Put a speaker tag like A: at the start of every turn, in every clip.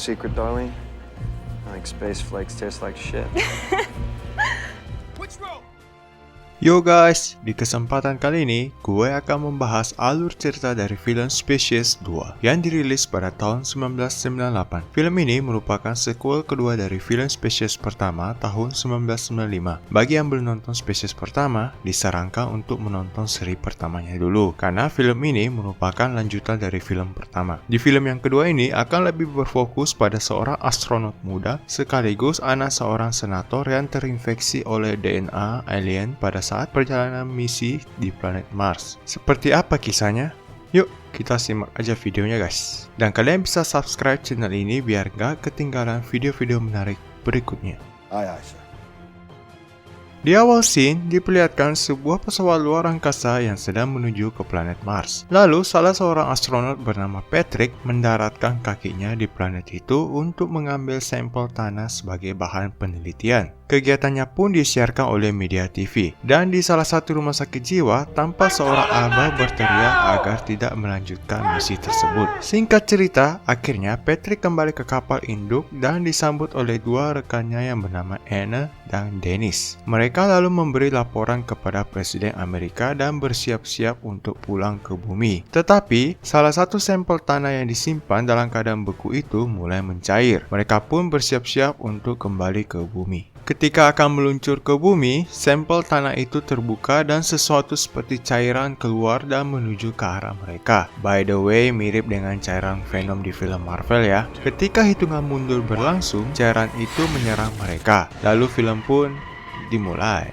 A: secret, darling? I think space flakes taste like shit.
B: Yo guys, di kesempatan kali ini gue akan membahas alur cerita dari film Species 2 yang dirilis pada tahun 1998. Film ini merupakan sequel kedua dari film Species pertama tahun 1995. Bagi yang belum nonton Species pertama, disarankan untuk menonton seri pertamanya dulu karena film ini merupakan lanjutan dari film pertama. Di film yang kedua ini akan lebih berfokus pada seorang astronot muda sekaligus anak seorang senator yang terinfeksi oleh DNA alien pada saat perjalanan misi di planet Mars. Seperti apa kisahnya? Yuk, kita simak aja videonya guys. Dan kalian bisa subscribe channel ini biar gak ketinggalan video-video menarik berikutnya.
C: Aye, aye, sir.
B: Di awal scene, diperlihatkan sebuah pesawat luar angkasa yang sedang menuju ke planet Mars. Lalu, salah seorang astronot bernama Patrick mendaratkan kakinya di planet itu untuk mengambil sampel tanah sebagai bahan penelitian. Kegiatannya pun disiarkan oleh media TV. Dan di salah satu rumah sakit jiwa, tampak seorang abah berteriak agar tidak melanjutkan misi tersebut. Singkat cerita, akhirnya Patrick kembali ke kapal induk dan disambut oleh dua rekannya yang bernama Anna dan Dennis. Mereka lalu memberi laporan kepada Presiden Amerika dan bersiap-siap untuk pulang ke bumi. Tetapi, salah satu sampel tanah yang disimpan dalam keadaan beku itu mulai mencair. Mereka pun bersiap-siap untuk kembali ke bumi. Ketika akan meluncur ke bumi, sampel tanah itu terbuka dan sesuatu seperti cairan keluar dan menuju ke arah mereka. By the way, mirip dengan cairan Venom di film Marvel ya. Ketika hitungan mundur berlangsung, cairan itu menyerang mereka. Lalu film pun dimulai.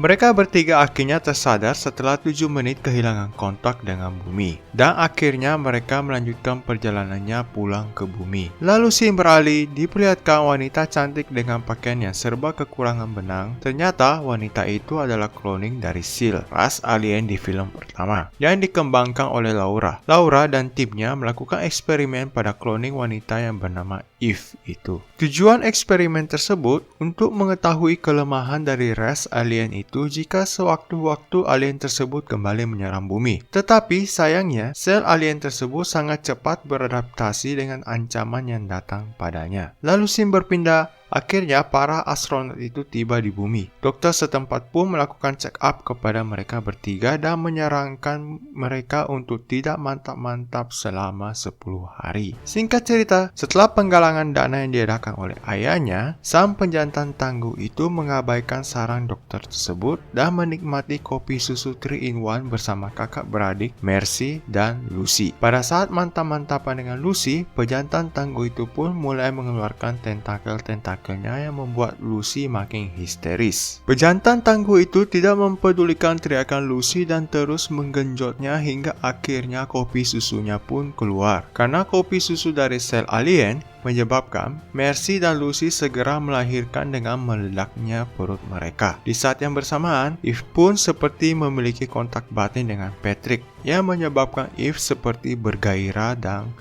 B: Mereka bertiga akhirnya tersadar setelah 7 menit kehilangan kontak dengan bumi. Dan akhirnya mereka melanjutkan perjalanannya pulang ke bumi. Lalu scene beralih, diperlihatkan wanita cantik dengan pakaian yang serba kekurangan benang. Ternyata wanita itu adalah cloning dari SEAL, ras alien di film pertama, yang dikembangkan oleh Laura. Laura dan timnya melakukan eksperimen pada cloning wanita yang bernama Eve itu. Tujuan eksperimen tersebut untuk mengetahui kelemahan dari ras alien itu jika sewaktu-waktu alien tersebut kembali menyerang bumi. Tetapi sayangnya, sel alien tersebut sangat cepat beradaptasi dengan ancaman yang datang padanya. Lalu scene berpindah. Akhirnya, para astronot itu tiba di bumi. Dokter setempat pun melakukan check up kepada mereka bertiga dan menyarankan mereka untuk tidak mantap-mantap selama 10 hari. Singkat cerita, setelah penggalangan dana yang diadakan oleh ayahnya, sang penjantan tangguh itu mengabaikan saran dokter tersebut dan menikmati kopi susu 3-in-1 bersama kakak beradik Mercy dan Lucy. Pada saat mantap-mantapan dengan Lucy, penjantan tangguh itu pun mulai mengeluarkan tentakel-tentakel yang membuat Lucy makin histeris. Pejantan tangguh itu tidak mempedulikan teriakan Lucy dan terus menggenjotnya hingga akhirnya kopi susunya pun keluar. Karena kopi susu dari sel alien menyebabkan Mercy dan Lucy segera melahirkan dengan meledaknya perut mereka. Di saat yang bersamaan, Eve pun seperti memiliki kontak batin dengan Patrick yang menyebabkan Eve seperti bergairah dan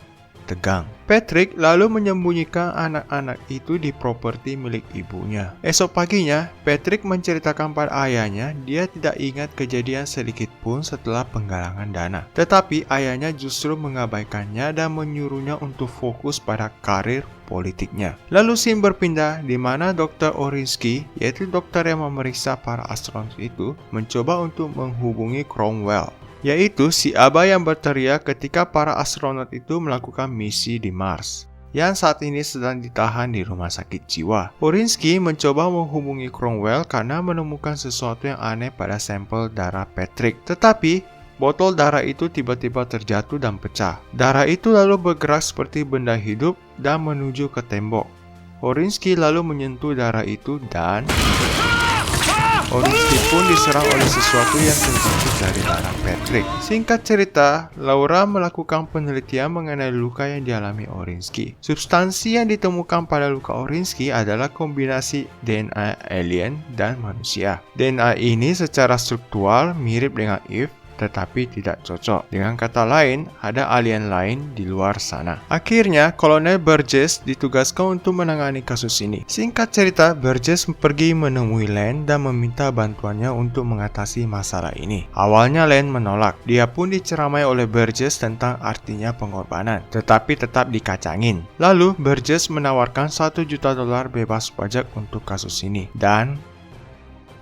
B: tegang. Patrick lalu menyembunyikan anak-anak itu di properti milik ibunya. Esok paginya, Patrick menceritakan pada ayahnya dia tidak ingat kejadian sedikit pun setelah penggalangan dana. Tetapi ayahnya justru mengabaikannya dan menyuruhnya untuk fokus pada karir politiknya. Lalu scene berpindah di mana Dr. Orinsky, yaitu dokter yang memeriksa para astronot itu, mencoba untuk menghubungi Cromwell, yaitu si abah yang berteriak ketika para astronot itu melakukan misi di Mars, yang saat ini sedang ditahan di rumah sakit jiwa. Orinsky mencoba menghubungi Cromwell karena menemukan sesuatu yang aneh pada sampel darah Patrick. Tetapi, botol darah itu tiba-tiba terjatuh dan pecah. Darah itu lalu bergerak seperti benda hidup dan menuju ke tembok. Orinsky lalu menyentuh darah itu dan Orinsky pun diserang oleh sesuatu yang terjatuh dari darah Patrick. Singkat cerita, Laura melakukan penelitian mengenai luka yang dialami Orinsky. Substansi yang ditemukan pada luka Orinsky adalah kombinasi DNA alien dan manusia. DNA ini secara struktural mirip dengan Eve, tetapi tidak cocok. Dengan kata lain, ada alien lain di luar sana. Akhirnya, Kolonel Burgess ditugaskan untuk menangani kasus ini. Singkat cerita, Burgess pergi menemui Len dan meminta bantuannya untuk mengatasi masalah ini. Awalnya Len menolak. Dia pun diceramai oleh Burgess tentang artinya pengorbanan, tetapi tetap dikacangin. Lalu, Burgess menawarkan $1 juta bebas pajak untuk kasus ini. Dan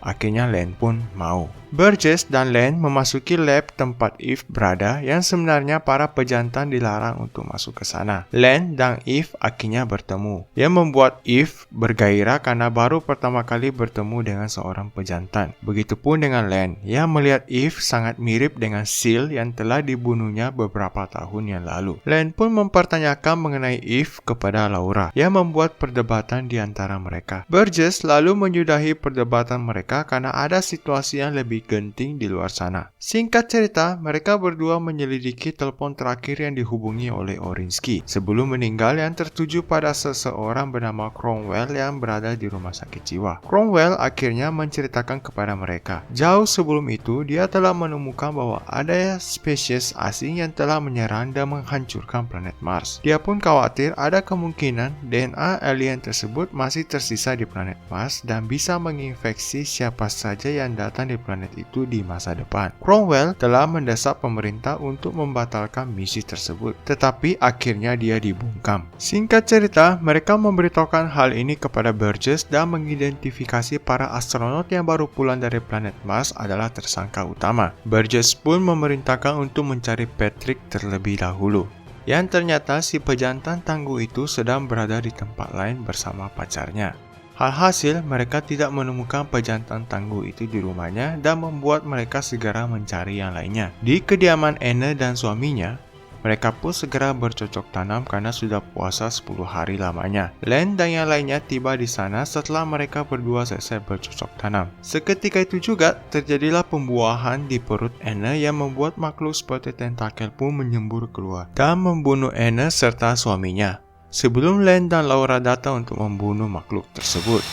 B: akhirnya Len pun mau. Burgess dan Len memasuki lab tempat Eve berada yang sebenarnya para pejantan dilarang untuk masuk ke sana. Len dan Eve akhirnya bertemu, yang membuat Eve bergairah karena baru pertama kali bertemu dengan seorang pejantan. Begitupun dengan Len, yang melihat Eve sangat mirip dengan Seal yang telah dibunuhnya beberapa tahun yang lalu. Len pun mempertanyakan mengenai Eve kepada Laura, yang membuat perdebatan di antara mereka. Burgess lalu menyudahi perdebatan mereka karena ada situasi yang lebih genting di luar sana. Singkat cerita, mereka berdua menyelidiki telepon terakhir yang dihubungi oleh Orinsky sebelum meninggal, yang tertuju pada seseorang bernama Cromwell yang berada di rumah sakit jiwa. Cromwell akhirnya menceritakan kepada mereka, jauh sebelum itu dia telah menemukan bahwa ada spesies asing yang telah menyerang dan menghancurkan planet Mars. Dia pun khawatir ada kemungkinan DNA alien tersebut masih tersisa di planet Mars dan bisa menginfeksi siapa saja yang datang di planet itu di masa depan. Cromwell telah mendesak pemerintah untuk membatalkan misi tersebut, tetapi akhirnya dia dibungkam. Singkat cerita, mereka memberitahukan hal ini kepada Burgess dan mengidentifikasi para astronot yang baru pulang dari planet Mars adalah tersangka utama. Burgess pun memerintahkan untuk mencari Patrick terlebih dahulu, yang ternyata si pejantan tangguh itu sedang berada di tempat lain bersama pacarnya. Alhasil, mereka tidak menemukan pejantan tangguh itu di rumahnya dan membuat mereka segera mencari yang lainnya. Di kediaman Anne dan suaminya, mereka pun segera bercocok tanam karena sudah puasa 10 hari lamanya. Len dan yang lainnya tiba di sana setelah mereka berdua selesai bercocok tanam. Seketika itu juga, terjadilah pembuahan di perut Anne yang membuat makhluk seperti tentakel pun menyembur keluar dan membunuh Anne serta suaminya, sebelum Len dan Laura datang untuk membunuh makhluk tersebut.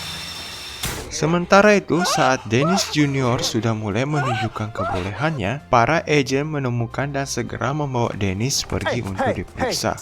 B: Sementara itu, saat Dennis Jr. sudah mulai menunjukkan kebolehannya, para agen menemukan dan segera membawa Dennis pergi untuk diperiksa.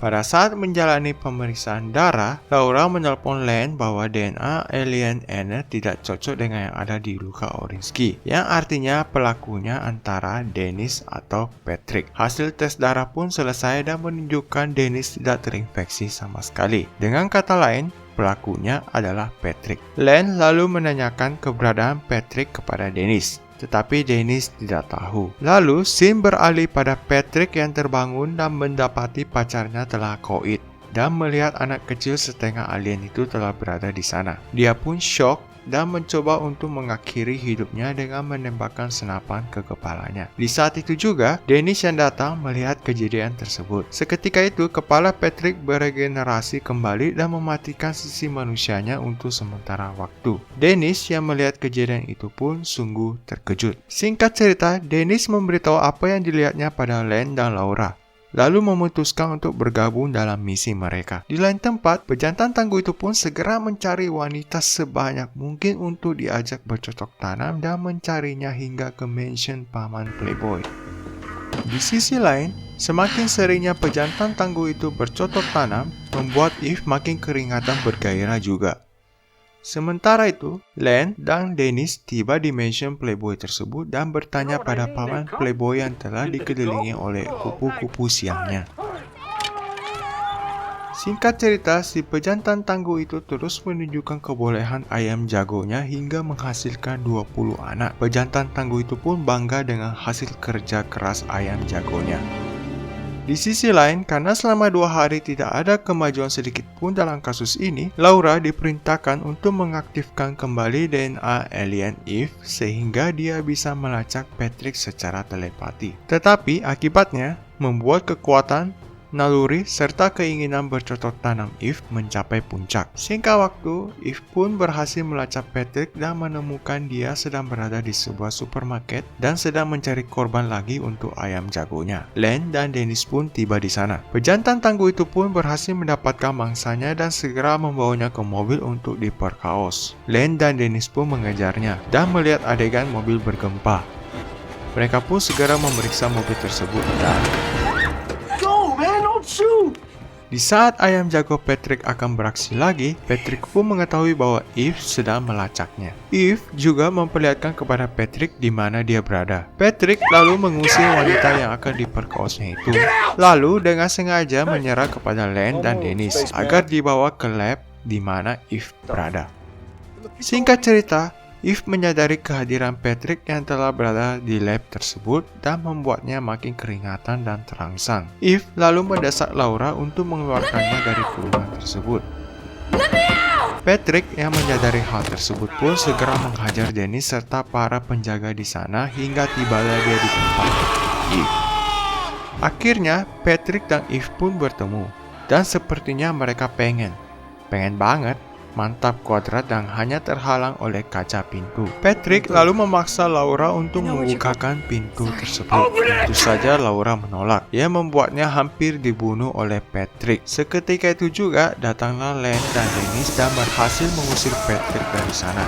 B: Pada saat menjalani pemeriksaan darah, Laura menelpon Len bahwa DNA alien Anne tidak cocok dengan yang ada di luka Orinsky, yang artinya pelakunya antara Dennis atau Patrick. Hasil tes darah pun selesai dan menunjukkan Dennis tidak terinfeksi sama sekali. Dengan kata lain, pelakunya adalah Patrick. Len lalu menanyakan keberadaan Patrick kepada Dennis, tetapi Dennis tidak tahu. Lalu, scene beralih pada Patrick yang terbangun dan mendapati pacarnya telah koid dan melihat anak kecil setengah alien itu telah berada di sana. Dia pun shock dan mencoba untuk mengakhiri hidupnya dengan menembakkan senapan ke kepalanya. Di saat itu juga, Dennis yang datang melihat kejadian tersebut. Seketika itu, kepala Patrick beregenerasi kembali dan mematikan sisi manusianya untuk sementara waktu. Dennis yang melihat kejadian itu pun sungguh terkejut. Singkat cerita, Dennis memberitahu apa yang dilihatnya pada Len dan Laura, lalu memutuskan untuk bergabung dalam misi mereka. Di lain tempat, pejantan tangguh itu pun segera mencari wanita sebanyak mungkin untuk diajak bercocok tanam dan mencarinya hingga ke mansion paman Playboy. Di sisi lain, semakin seringnya pejantan tangguh itu bercocok tanam membuat Eve makin keringatan bergairah juga. Sementara itu, Len dan Dennis tiba di mansion Playboy tersebut dan bertanya pada paman Playboy yang telah dikelilingi oleh kupu-kupu siangnya. Singkat cerita, si pejantan tangguh itu terus menunjukkan kebolehan ayam jagonya hingga menghasilkan 20 anak. Pejantan tangguh itu pun bangga dengan hasil kerja keras ayam jagonya. Di sisi lain, karena selama 2 hari tidak ada kemajuan sedikit pun dalam kasus ini, Laura diperintahkan untuk mengaktifkan kembali DNA alien Eve sehingga dia bisa melacak Patrick secara telepati. Tetapi akibatnya membuat kekuatan naluri, serta keinginan bercocok tanam Eve mencapai puncak. Singkat waktu, Eve pun berhasil melacak Patrick dan menemukan dia sedang berada di sebuah supermarket dan sedang mencari korban lagi untuk ayam jagonya. Len dan Dennis pun tiba di sana. Pejantan tangguh itu pun berhasil mendapatkan mangsanya dan segera membawanya ke mobil untuk diperkaos. Len dan Dennis pun mengejarnya dan melihat adegan mobil bergempa. Mereka pun segera memeriksa mobil tersebut dan di saat ayam jago Patrick akan beraksi lagi, Patrick pun mengetahui bahwa Eve sedang melacaknya. Eve juga memperlihatkan kepada Patrick di mana dia berada. Patrick lalu mengusir wanita yang akan diperkaosnya itu. Lalu dengan sengaja menyerah kepada Len dan Dennis agar dibawa ke lab di mana Eve berada. Singkat cerita, Eve menyadari kehadiran Patrick yang telah berada di lab tersebut dan membuatnya makin keringatan dan terangsang. Eve lalu mendesak Laura untuk mengeluarkannya dari kurungan tersebut. Patrick yang menyadari hal tersebut pun segera menghajar Dennis serta para penjaga di sana hingga tibalah dia di tempat Eve. Akhirnya, Patrick dan Eve pun bertemu dan sepertinya mereka pengen banget mantap kuadrat dan hanya terhalang oleh kaca pintu. Patrick lalu memaksa Laura untuk membukakan pintu tersebut. Tentu saja Laura menolak. Ia membuatnya hampir dibunuh oleh Patrick. Seketika itu juga datanglah Len dan Dennis dan berhasil mengusir Patrick dari sana.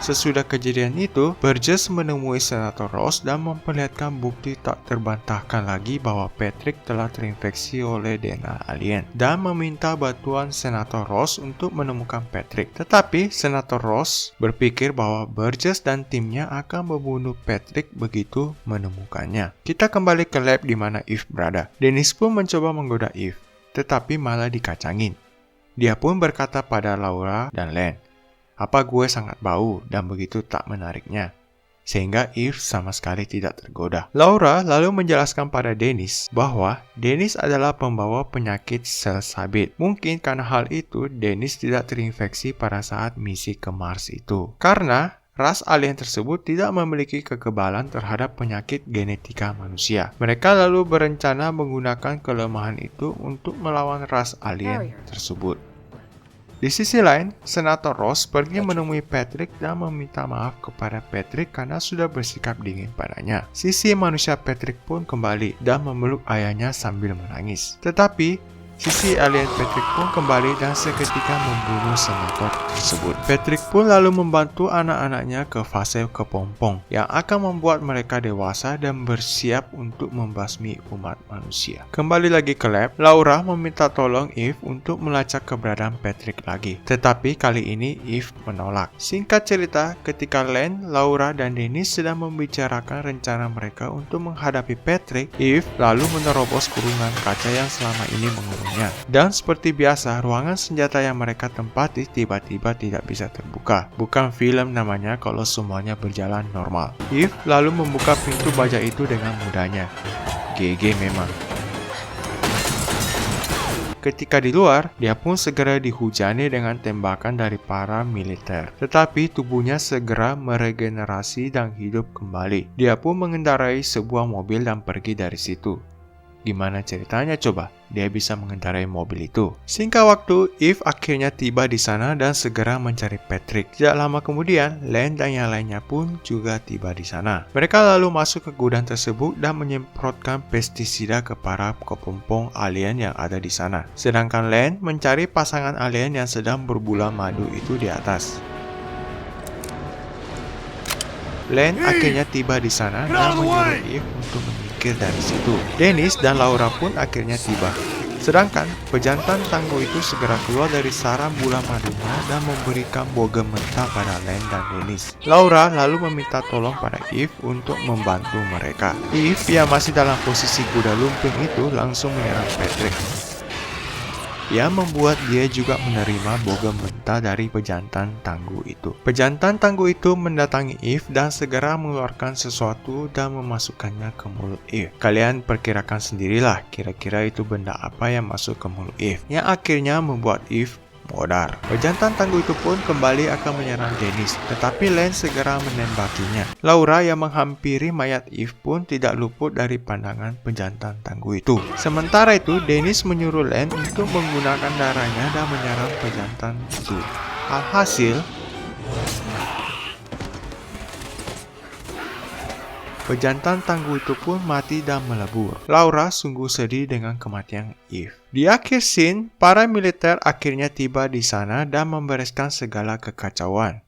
B: Sesudah kejadian itu, Burgess menemui Senator Ross dan memperlihatkan bukti tak terbantahkan lagi bahwa Patrick telah terinfeksi oleh DNA alien dan meminta bantuan Senator Ross untuk menemukan Patrick. Tetapi Senator Ross berpikir bahwa Burgess dan timnya akan membunuh Patrick begitu menemukannya. Kita kembali ke lab di mana Eve berada. Dennis pun mencoba menggoda Eve, tetapi malah dikacangin. Dia pun berkata pada Laura dan Len, "Apa gue sangat bau dan begitu tak menariknya?" Sehingga Eve sama sekali tidak tergoda. Laura lalu menjelaskan pada Dennis bahwa Dennis adalah pembawa penyakit sel sabit. Mungkin karena hal itu, Dennis tidak terinfeksi pada saat misi ke Mars itu. Karena ras alien tersebut tidak memiliki kekebalan terhadap penyakit genetika manusia. Mereka lalu berencana menggunakan kelemahan itu untuk melawan ras alien tersebut. Di sisi lain, Senator Ross pergi menemui Patrick dan meminta maaf kepada Patrick karena sudah bersikap dingin padanya. Sisi manusia Patrick pun kembali dan memeluk ayahnya sambil menangis. Tetapi sisi alien Patrick pun kembali dan seketika membunuh senator tersebut. Patrick pun lalu membantu anak-anaknya ke fase kepompong yang akan membuat mereka dewasa dan bersiap untuk membasmi umat manusia. Kembali lagi ke lab, Laura meminta tolong Eve untuk melacak keberadaan Patrick lagi. Tetapi kali ini Eve menolak. Singkat cerita, ketika Len, Laura, dan Dennis sedang membicarakan rencana mereka untuk menghadapi Patrick, Eve lalu menerobos kurungan kaca yang selama ini mengurung. Dan seperti biasa, ruangan senjata yang mereka tempati tiba-tiba tidak bisa terbuka. Bukan film namanya kalau semuanya berjalan normal. Eve lalu membuka pintu baja itu dengan mudahnya. GG memang. Ketika di luar, dia pun segera dihujani dengan tembakan dari para militer. Tetapi tubuhnya segera meregenerasi dan hidup kembali. Dia pun mengendarai sebuah mobil dan pergi dari situ. Gimana ceritanya coba? Dia bisa mengendarai mobil itu. Singkat waktu, Eve akhirnya tiba di sana dan segera mencari Patrick. Tidak lama kemudian, Len dan yang lainnya pun juga tiba di sana. Mereka lalu masuk ke gudang tersebut dan menyemprotkan pestisida ke para kepompong alien yang ada di sana. Sedangkan Len mencari pasangan alien yang sedang berbulan madu itu di atas. Len akhirnya tiba di sana dan menyuruh Eve untuk menyingkir dari situ. Dennis dan Laura pun akhirnya tiba. Sedangkan pejantan tangguh itu segera keluar dari sarang bulan madunya dan memberikan bogem mentah pada Len dan Dennis. Laura lalu meminta tolong pada Eve untuk membantu mereka. Eve yang masih dalam posisi kuda lumping itu langsung menyerang Patrick, yang membuat dia juga menerima bogem mentah dari pejantan tangguh itu. Pejantan tangguh itu mendatangi Eve dan segera mengeluarkan sesuatu dan memasukkannya ke mulut Eve. Kalian perkirakan sendirilah kira-kira itu benda apa yang masuk ke mulut Eve, yang akhirnya membuat Eve modar. Pejantan tangguh itu pun kembali akan menyerang Dennis, tetapi Len segera menembakinya. Laura yang menghampiri mayat Eve pun tidak luput dari pandangan pejantan tangguh itu. Sementara itu, Dennis menyuruh Len untuk menggunakan darahnya dan menyerang pejantan itu. Alhasil, pejantan tangguh itu pun mati dan melebur. Laura sungguh sedih dengan kematian Eve. Di akhir scene, para militer akhirnya tiba di sana dan membereskan segala kekacauan.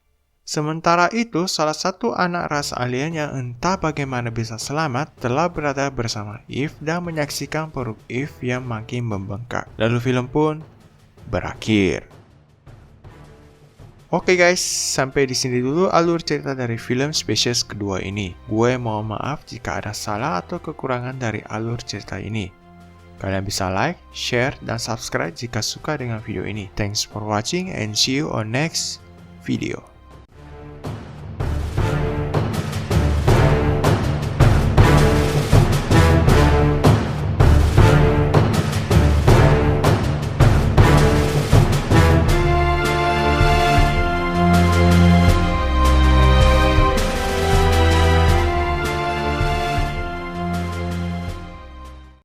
B: Sementara itu, salah satu anak ras alien yang entah bagaimana bisa selamat telah berada bersama Eve dan menyaksikan perut Eve yang makin membengkak. Lalu film pun berakhir. Oke guys, sampai di sini dulu alur cerita dari film Species kedua ini. Gue mohon maaf jika ada salah atau kekurangan dari alur cerita ini. Kalian bisa like, share, dan subscribe jika suka dengan video ini. Thanks for watching and see you on next video.